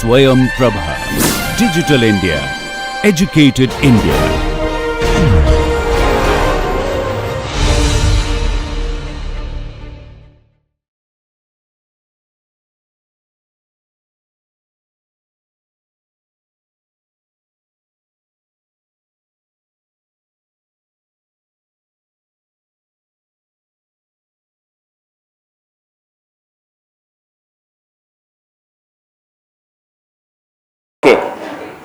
Swayam Prabha. Digital India. Educated India.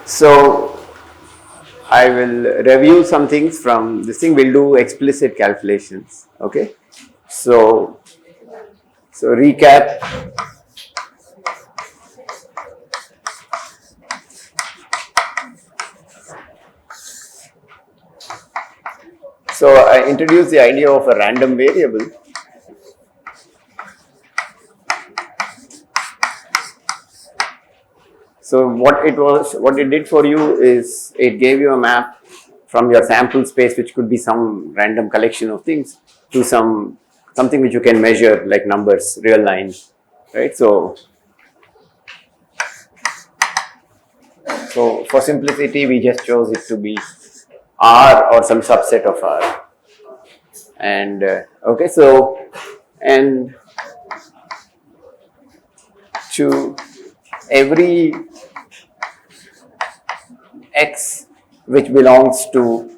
So I will review some things from this thing. We'll do explicit calculations. Okay. So recap. So I introduced the idea of a random variable. So what it did for you is it gave you a map from your sample space, which could be some random collection of things, to something which you can measure, like numbers, real lines, right? So for simplicity, we just chose it to be R or some subset of R. And okay, so and to every x which belongs to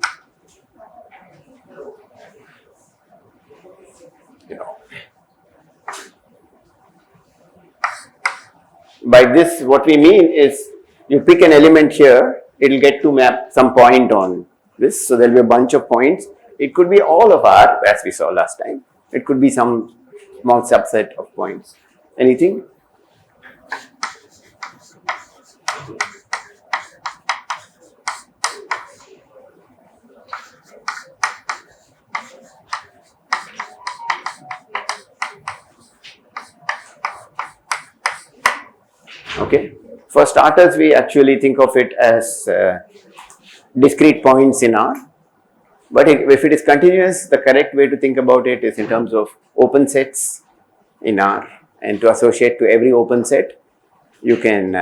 by this what we mean is you pick an element here, it will get to map some point on this, so there will be a bunch of points. It could be all of R, as we saw last time. It could be some small subset of points. Anything? Okay. For starters, we actually think of it as discrete points in R. But if it is continuous, the correct way to think about it is in terms of open sets in R. And to associate to every open set, you can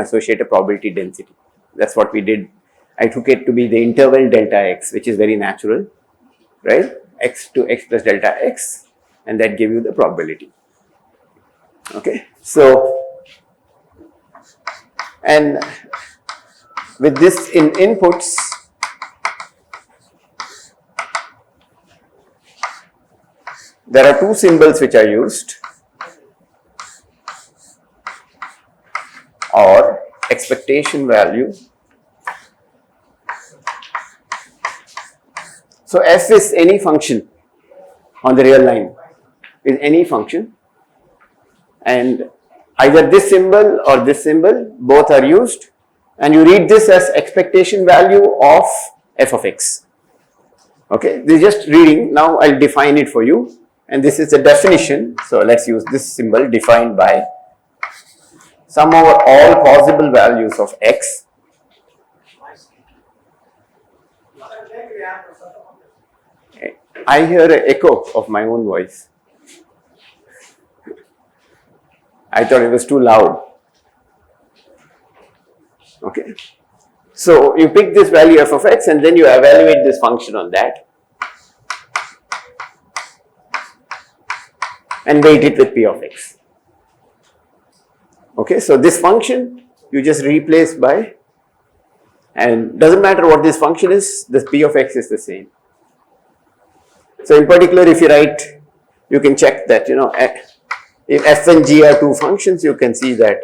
associate a probability density. That's what we did. I took it to be the interval delta x, which is very natural, right? X to x plus delta x, and that gave you the probability. Okay, so and with this in inputs, there are two symbols which are used, or expectation value. So f is any function on the real line, is any function, and either this symbol or this symbol, both are used, and you read this as expectation value of f of x. Okay, this is just reading. Now I'll define it for you, and this is the definition. So let's use this symbol defined by sum over all possible values of x . I hear an echo of my own voice. I thought it was too loud. Okay. So you pick this value f of x and then you evaluate this function on that and weight it with p of x. Okay. So this function you just replace by, and doesn't matter what this function is, this p of x is the same. So in particular, if you write, you can check that, if f and g are two functions, you can see that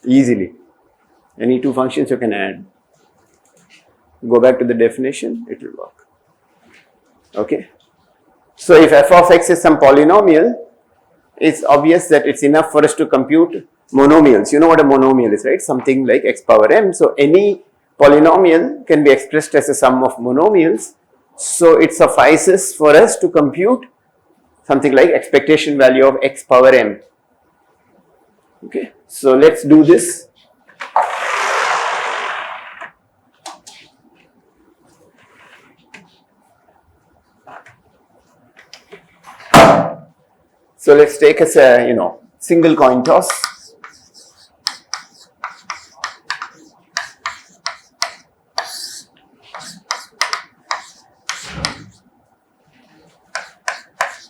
easily. Any two functions you can add. Go back to the definition, it will work. Okay. So if f of x is some polynomial, it's obvious that it's enough for us to compute monomials. You know what a monomial is, right? Something like x power m. So any polynomial can be expressed as a sum of monomials. So it suffices for us to compute something like expectation value of x power m. Okay, so let's do this. So let's take as a, single coin toss.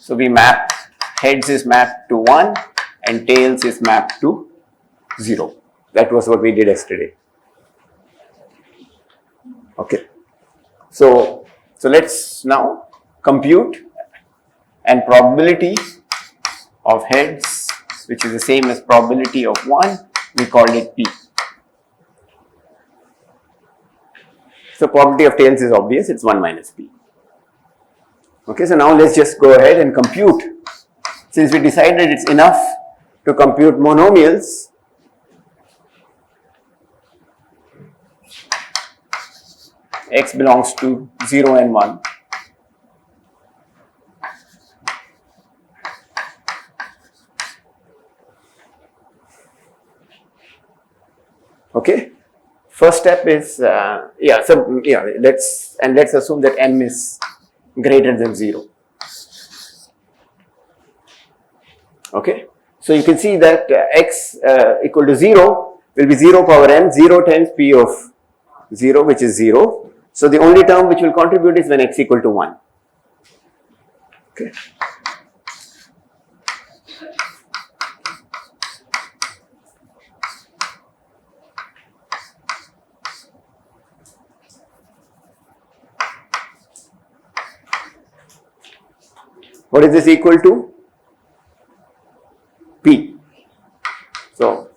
So we map, heads is mapped to 1 and tails is mapped to 0. That was what we did yesterday. Okay. So let's now compute, and probability of heads, which is the same as probability of 1, we called it P. So probability of tails is obvious, it's 1 minus P. Okay, so now let's just go ahead and compute. Since we decided it's enough to compute monomials, x belongs to 0 and 1. Okay, first step is let's assume that m is greater than 0. Okay, so you can see that x equal to 0 will be 0 power m, 0 times p of 0, which is 0. So the only term which will contribute is when x equal to 1. Okay. What is this equal to? P. So,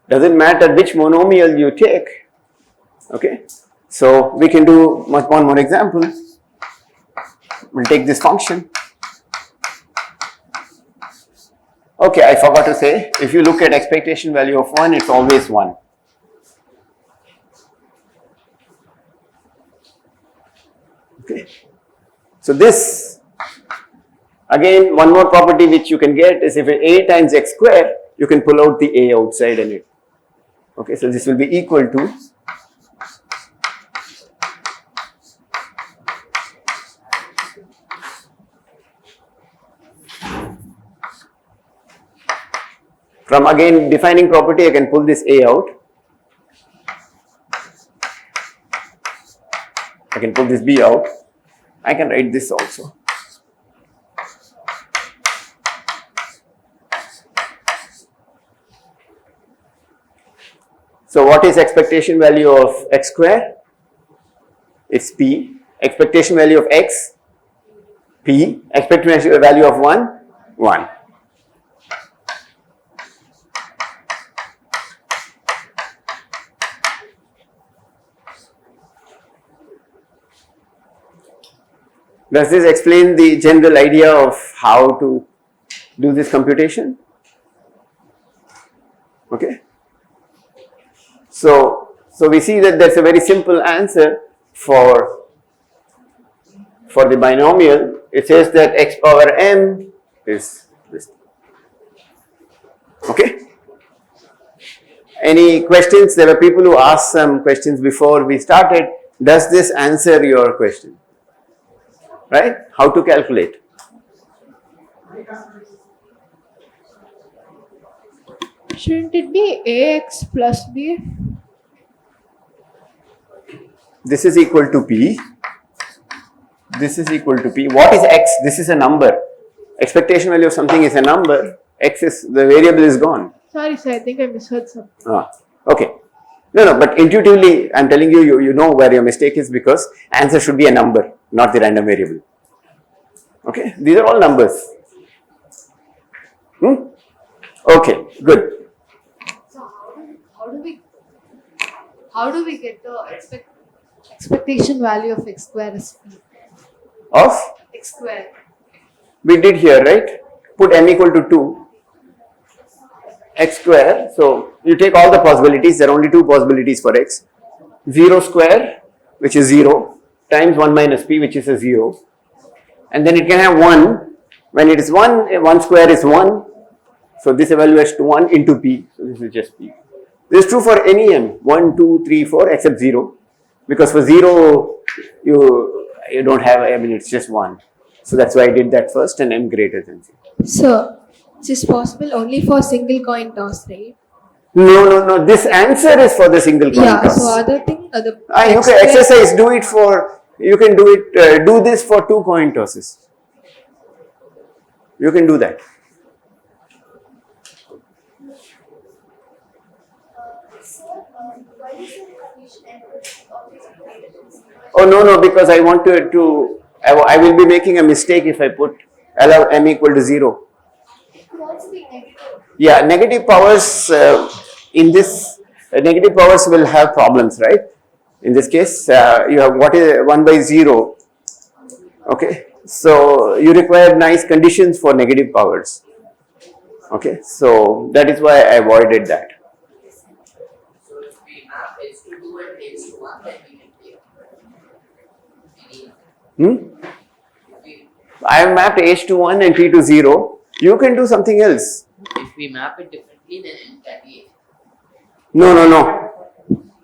doesn't matter which monomial you take. Okay. So, we can do one more example. We'll take this function. Okay, I forgot to say, if you look at expectation value of 1, it's always 1. Okay. So, this, again, one more property which you can get is if a times x square, you can pull out the a outside and it. Okay, so this will be equal to from again defining property, I can pull this a out. I can pull this b out. I can write this also. So what is expectation value of x square? It's p. Expectation value of x, p. Expectation value of 1, 1. Does this explain the general idea of how to do this computation? Okay. So we see that there's a very simple answer for the binomial. It says that x power m is this. Okay. Any questions? There were people who asked some questions before we started. Does this answer your question? Right? How to calculate? Shouldn't it be ax plus b? This is equal to p. This is equal to p. What is x? This is a number. Expectation value of something is a number. X is, the variable is gone. Sorry, sir, I think I misheard something. Okay. No, but intuitively, I'm telling you, you know where your mistake is, because answer should be a number, not the random variable. Okay, these are all numbers. Okay, good. So how do we get the expectation value of x square as p? Of? X square. We did here, right? Put m equal to 2. X square. So you take all the possibilities. There are only two possibilities for x. 0 square, which is 0, times 1 minus p, which is a 0. And then it can have 1. When it is 1, 1 square is 1. So this evaluates to 1 into p. So this is just p. This is true for any m. 1, 2, 3, 4 except 0. Because for 0, you don't have, it's just 1. So that's why I did that first, and m greater than 0. So, this is possible only for single coin toss, right? No. This answer is for the single coin Yeah, toss. so other thing, the You can exercise, do it for, you can do it, do this for 2 coin tosses. You can do that. Oh no, because I want I will be making a mistake if I put allow m equal to 0. Yeah, negative powers in this, negative powers will have problems, right? In this case, you have what is 1 by 0. Okay, so you require nice conditions for negative powers. Okay, so that is why I avoided that. So if we map h to 2 and h to 1, then we can clear. I have mapped h to 1 and t to 0. You can do something else. If we map it differently, then n can be. No.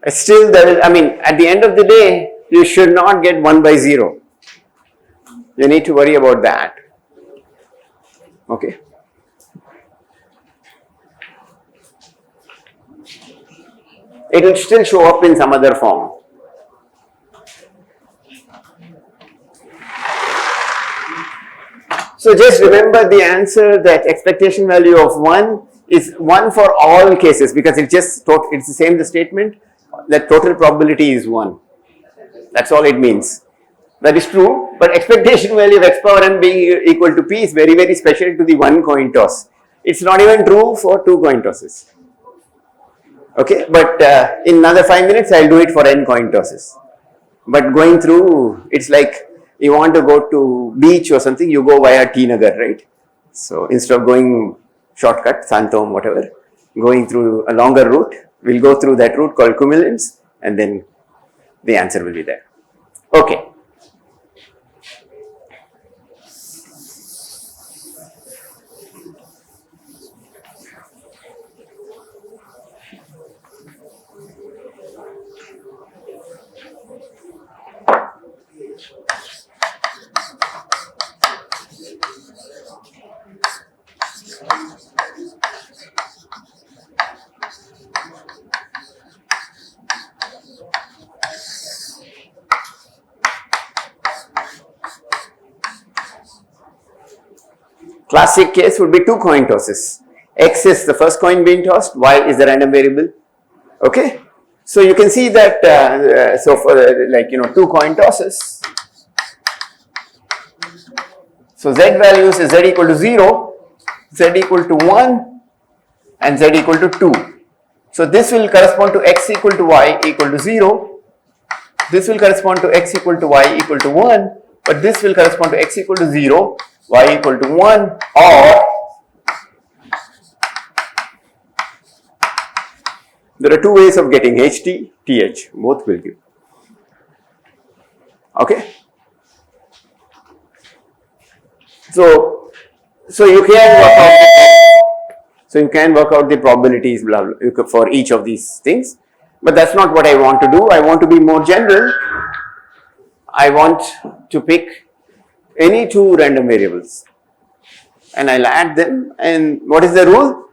Still, there is, I mean, at the end of the day, you should not get 1 by 0. You need to worry about that. Okay. It will still show up in some other form. So just remember the answer that expectation value of 1 is 1 for all cases, because it's the same the statement that total probability is 1. That's all it means. That is true, but expectation value of x power n being equal to p is very, very special to the 1 coin toss. It's not even true for 2 coin tosses. Okay, but in another 5 minutes I'll do it for n coin tosses. But going through, it's like you want to go to beach or something, you go via Nagar, right? So instead of going shortcut, Santom, whatever, going through a longer route, we'll go through that route called cumulants, and then the answer will be there. Okay. Classic case would be 2 coin tosses. X is the first coin being tossed, Y is the random variable. Okay, so you can see that. So for 2 coin tosses, so Z values is Z equal to 0, Z equal to 1, and Z equal to 2. So this will correspond to X equal to Y equal to 0. This will correspond to X equal to Y equal to 1, but this will correspond to X equal to 0, Y equal to 1, or there are 2 ways of getting HT, TH, both will give. Okay. So you can work out the probabilities for each of these things, but that's not what I want to do. I want to be more general. I want to pick any 2 random variables and I'll add them. And what is the rule?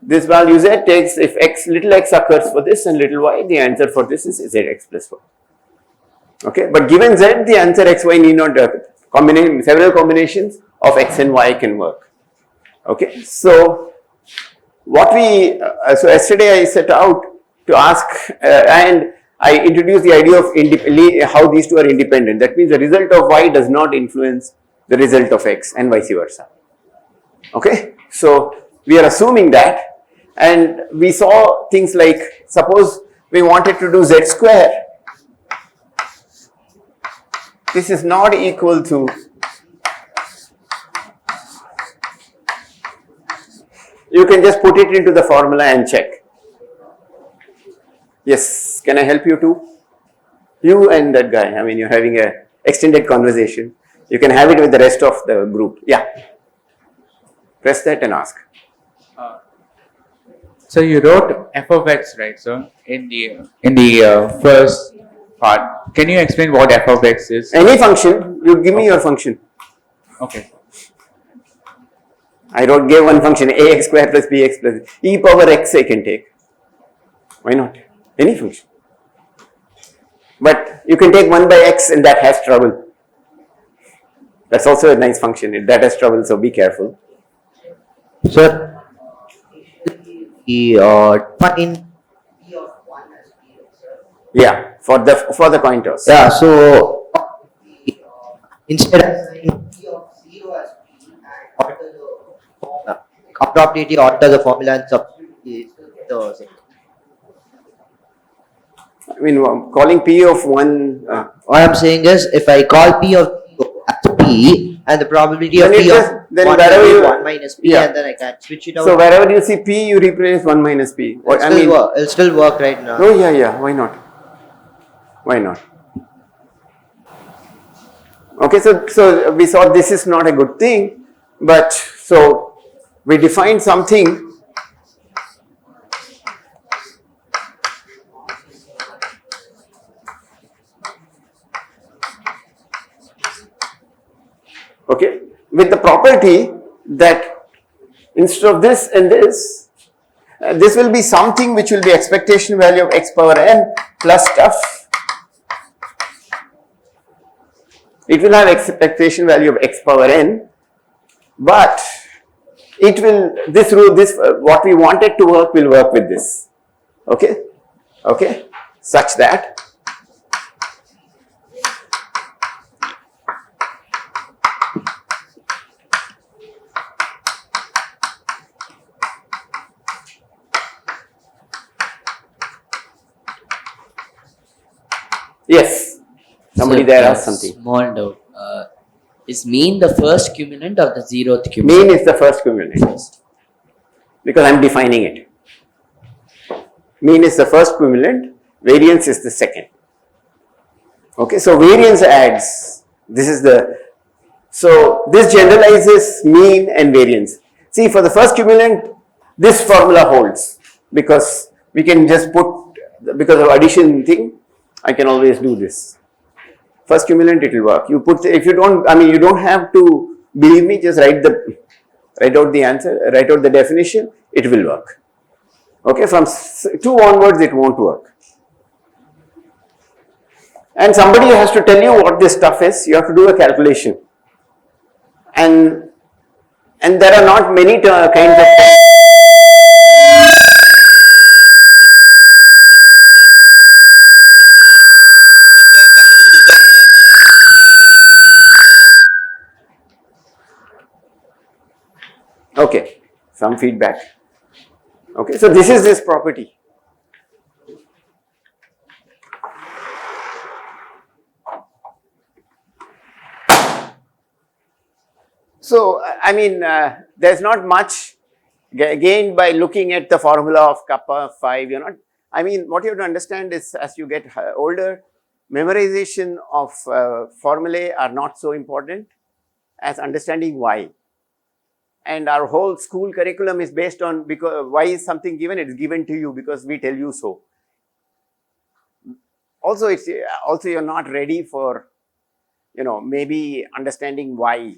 This value Z takes, if little x occurs for this and little y, the answer for this is Zx plus 1. Okay, but given Z, the answer xy need not several combinations of x and y can work. Okay, so so yesterday I set out to ask and I introduced the idea of how these 2 are independent. That means the result of y does not influence the result of x and vice versa. Okay, so we are assuming that, and we saw things like, suppose we wanted to do z square. This is not equal to you can just put it into the formula and check. Yes, can I help you too? You and that guy, I mean, you're having a extended conversation. You can have it with the rest of the group. Yeah. Press that and ask. So you wrote f of x, right? So in the first part, can you explain what f of x is? Any function, you give me your function. Okay. I gave one function ax square plus bx plus e power x I can take. Why not? Any function. But you can take 1 by x and that has trouble. That's also a nice function. That has trouble, so be careful. Sir, the fine. P of 1 as P of 0. Yeah, for the coin toss. Yeah, so instead of saying P of 0 as P and alter the form. appropriately alter the formula and substitute the same. I mean, calling p of 1. What I'm saying is, if I call P of 0 as P, and the probability of Then it P of just- then 1 wherever will be you- 1 minus P, yeah. and then I can switch it out. So wherever you see p, you replace 1 minus p. It'll still work right now. Oh yeah, why not? Why not? Okay, so we saw this is not a good thing, but so we defined something. Okay, with the property that instead of this and this, this will be something which will be expectation value of x power n plus stuff. It will have expectation value of x power n, but it will, what we wanted to work will work with this. Okay, such that yes, somebody Sir, there a asked something. Small doubt. Is mean the first cumulant or the 0th cumulant? Mean is the first cumulant because I am defining it. Mean is the first cumulant, variance is the second. Okay, so variance adds, so this generalizes mean and variance. See, for the first cumulant, this formula holds because we can just put, because of addition thing, I can always do this. First cumulant, it will work. You put, if you don't, you don't have to believe me, just write out the answer, write out the definition, it will work. Okay, from 2 onwards, it won't work. And somebody has to tell you what this stuff is, you have to do a calculation. And there are not many kinds of. Okay, some feedback. Okay, so this is this property. So, there's not much gained by looking at the formula of kappa 5. You're not, what you have to understand is as you get older, memorization of formulae are not so important as understanding why. And our whole school curriculum is based on, because why is something given, it's given to you because we tell you so. Also, you're not ready for, maybe understanding why.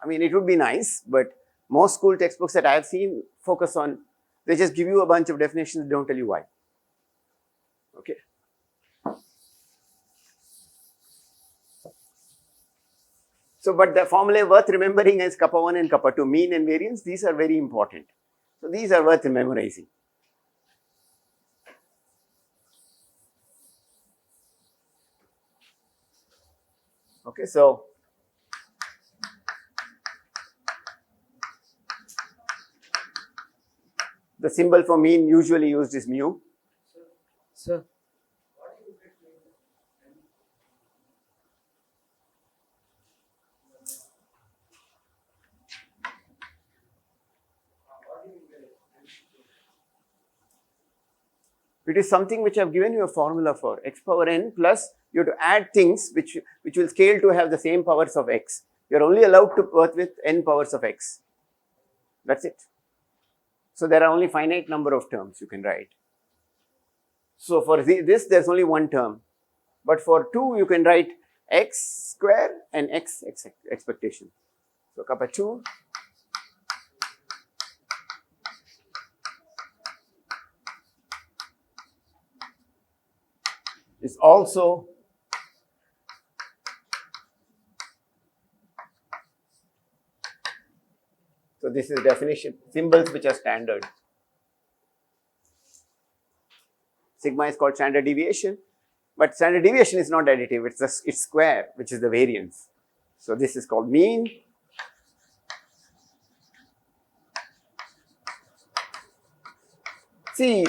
It would be nice, but most school textbooks that I have seen focus on, they just give you a bunch of definitions, don't tell you why. Okay. So, but the formulae worth remembering is kappa 1 and kappa 2, mean and variance, these are very important. So, these are worth memorizing. Okay, so the symbol for mean usually used is mu. Sir. It is something which I have given you a formula for, x power n plus you have to add things which will scale to have the same powers of x. You are only allowed to work with n powers of x. That's it. So there are only finite number of terms you can write. So for this there's only one term, but for 2 you can write x square and x expectation. So kappa 2 is also so this is definition, symbols which are standard. Sigma is called standard deviation, but standard deviation is not additive, it's square, which is the variance. So this is called mean. See,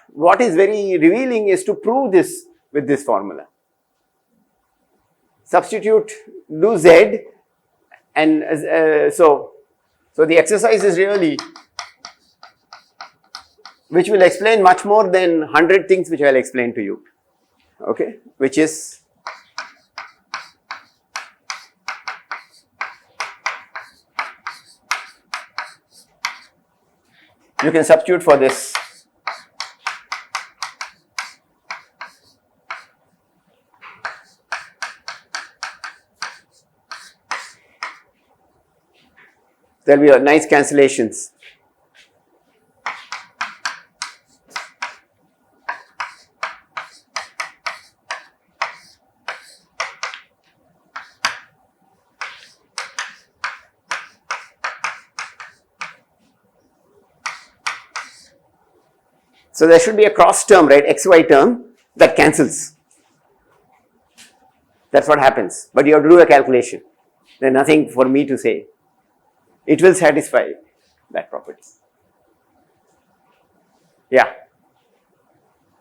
what is very revealing is to prove this with this formula. Substitute, do Z, and so the exercise is really, which will explain much more than 100 things which I will explain to you, okay, which is you can substitute for this. There will be a nice cancellations. So there should be a cross term, right, xy term that cancels. That's what happens, but you have to do a calculation. There's nothing for me to say. It will satisfy that property. Yeah.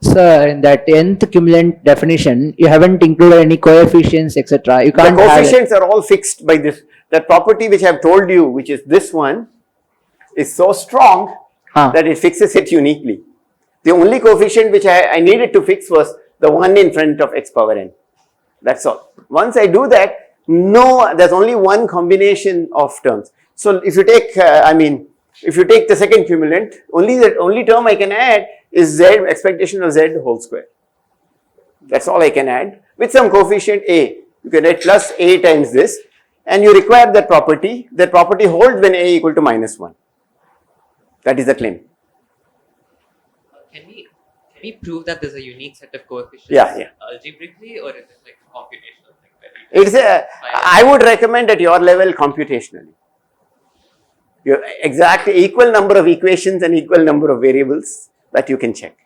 Sir, in that nth cumulant definition, you haven't included any coefficients, etc. You The can't have coefficients are all fixed by this. That property which I have told you, which is this one, is so strong that it fixes it uniquely. The only coefficient which I needed to fix was the one in front of x power n. That's all. Once I do that, there's only one combination of terms. So if you take, if you take the second cumulant, the only term I can add is z, expectation of z whole square. That's all I can add with some coefficient a. You can add plus a times this, and you require that property. That property holds when a equal to -1. That is the claim. Can we prove that there's a unique set of coefficients? Yeah. Algebraically, or is it like a computational thing? I would recommend at your level computationally. Your exact equal number of equations and equal number of variables that you can check.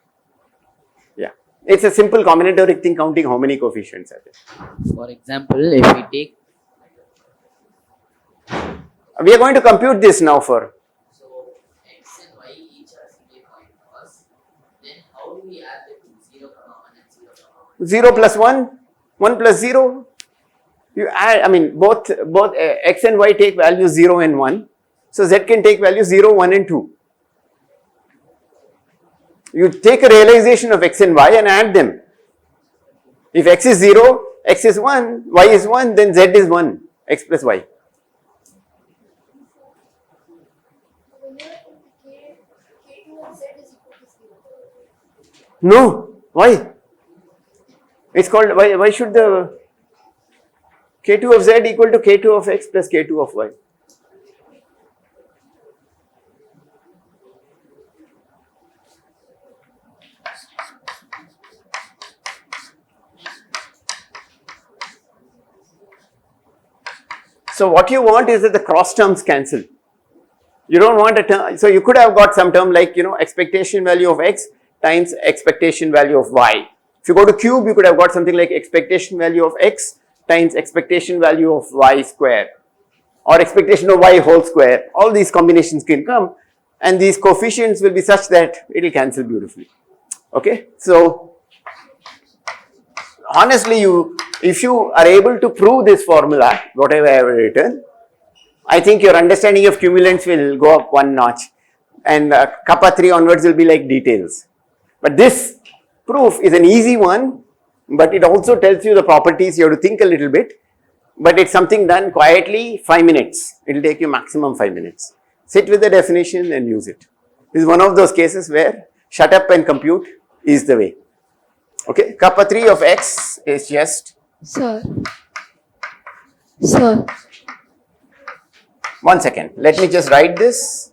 Yeah, it's a simple combinatoric thing, counting how many coefficients are there. For example, if we take, We are going to compute this now for. So x and y each has a point first. Then how do we add them to 0, 1 and 0, 1? 0 plus 1, 1 plus 0. You add, both x and y take values 0 and 1. So z can take values 0, 1 and 2. You take a realization of x and y and add them. If x is 0, x is 1, y is 1, then z is 1, x plus y. K2 of z is equal to 0. No, why? It's called, why should the K2 of z equal to K2 of x plus K2 of y? So what you want is that the cross terms cancel. You don't want a term, so you could have got some term like, expectation value of x times expectation value of y. If you go to cube, you could have got something like expectation value of x times expectation value of y square, or expectation of y whole square. All these combinations can come, and these coefficients will be such that it will cancel beautifully. Okay, so honestly, if you are able to prove this formula, whatever I have written, I think your understanding of cumulants will go up one notch, and kappa 3 onwards will be like details. But this proof is an easy one, but it also tells you the properties. You have to think a little bit, but it's something done quietly, 5 minutes. It will take you maximum 5 minutes. Sit with the definition and use it. This is one of those cases where shut up and compute is the way. Okay, kappa 3 of x is just. Sir, 1 second, let me just write this.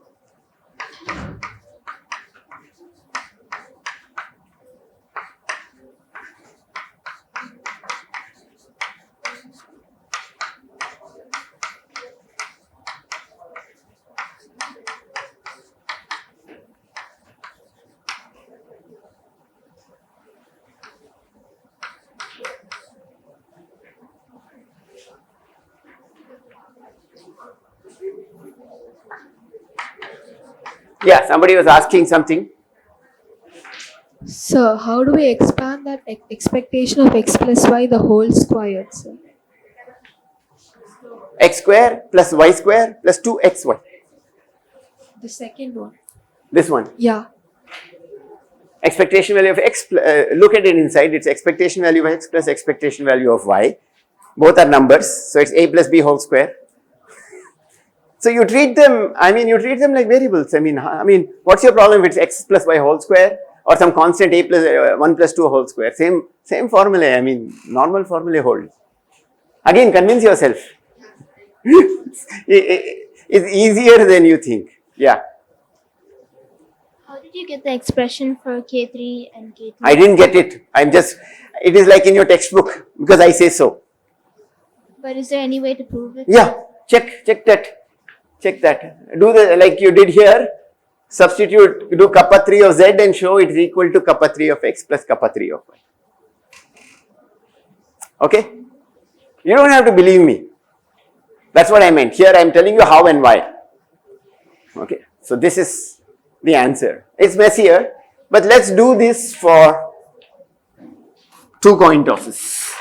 Yeah, somebody was asking something. Sir, how do we expand that expectation of x plus y the whole squared, sir? X square plus y square plus 2xy. The second one. This one. Yeah. Expectation value of x, look at it inside, it's expectation value of x plus expectation value of y. Both are numbers, so it's a plus b whole square. So you treat them, you treat them like variables. What's your problem if it's x plus y whole square or some constant a plus 1 plus 2 whole square? Same formula, normal formula holds. Again, convince yourself. It's easier than you think. Yeah. How did you get the expression for K3 and K2? I didn't get it. It is like in your textbook because I say so. But is there any way to prove it? Yeah, check that. Do like you did here. Substitute, do kappa 3 of z and show it is equal to kappa 3 of x plus kappa 3 of y. Okay? You don't have to believe me. That's what I meant. Here I am telling you how and why. Okay? So this is the answer. It's messier, but let's do this for 2 coin tosses.